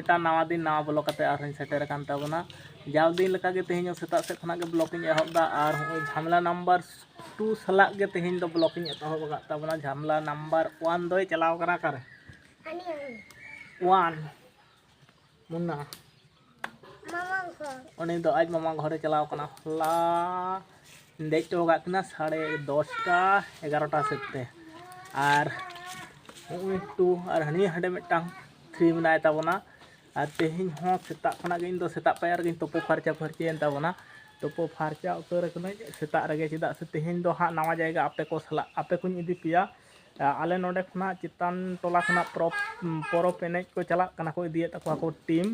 मिट्टा नवा दिन नवा ब्लॉग कते आरहन सेटर कान ताबना जाव दिन लका गे तेहिं सेता से खना गे ब्लॉग इन एहबदा और झामला नंबर 2 सला गे तेहिं दो ब्लॉग इन एहब गा ताबना झामला नंबर 1 दोय चलाव करा करे 1 मुन्ना उनी दो आज मामा घरे चलाव कना हला देख तो गा कना 10:30 11टा सेते और टू और हनी हडे मिट्टांग 3 मनाय ताबना और तेहिं हो सेता खना गे इन दो सेता पायर गे तोपो फारचा फारचेन ताबना तोपो फारचा उतर कना सेता रगे चिदा से तेहिं दो हा नवा जायगा आपे को सला आपे को इदी पिया आले नोडे खना चितान टोला खना परब एनेज को चला कना को इदिए तको को टीम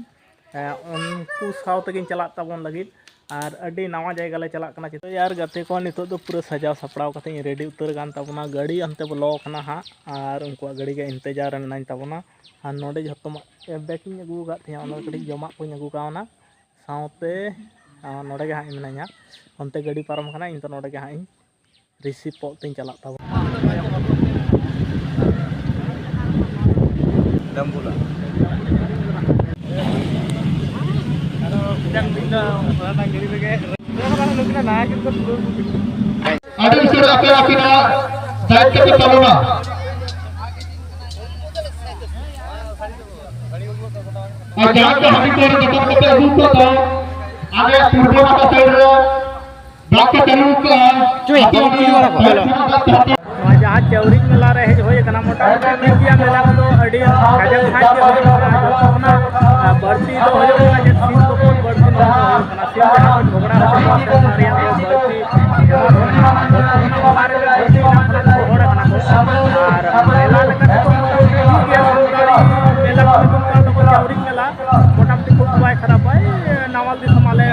उनको साव तगिन चला ताबन लगित और अडी नवा जायगा ले चला कना चितो यार गते को नितो दो पूरा सजाव सपड़ाव कते रेडी उतर गान ताबना गाड़ी अंते ब्लो कना हा और उनको गाड़ी के इंतजार नाइन ताबना और नोडे जतमा बैकिंग अगू गा थे ओना कड़ी जमा को अगू कावना सावते नोडे गे हा मिनाया अंते गाड़ी पारम कना इन तो नोडे गे हा रिसीव पोते चला ताबना दमबुला ada unsur api-api na dapat kita taluna. Jangan ke hari ini kita kita lupa tahu ada turbo apa saja. Dapat terluka. cuy जहाँ चौरी मेला रहे हो कना मोटा मोटा मेला तो अड़ी काजल खाई के होना बढ़ती तो हो जाना जे सीन तो बहुत बढ़ती ना कना सीन जहाँ झगड़ा हो मारिया तो बढ़ती हमारे बढ़ती ना थोड़ा कना और मेला लगा तो मेला को चौरी मेला मोटा मोटी खूब बाय खराब है नवाल दिस माले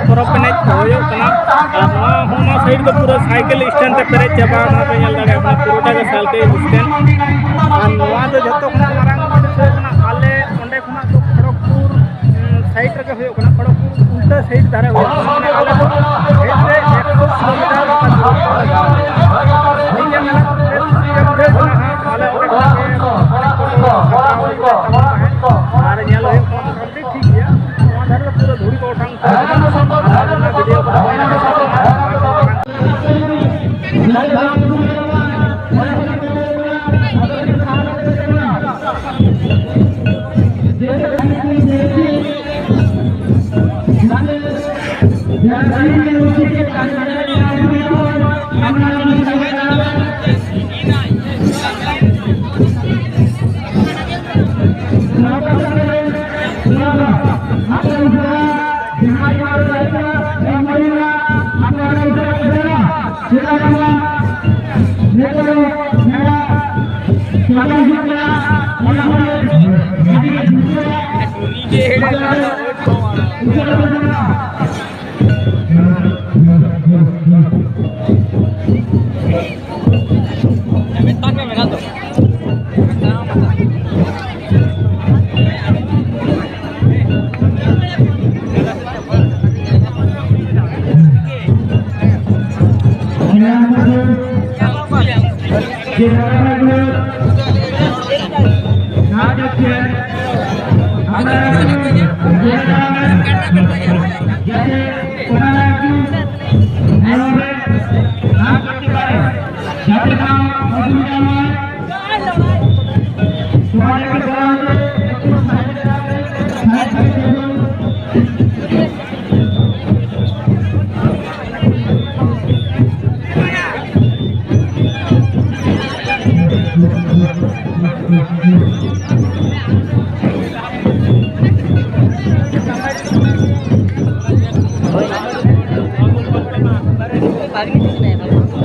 परब एनेज साइड तो पूरा साइकिल स्टैंड तक पेरे चाबा पूरा साइकिल स्टैंड और जो मारांग आले ओंडे खुना तो खड़गपुर साइड रगे हो खड़गपुर उल्टा साइड धारे हो आले तो हेते 100 बारिश नहीं है।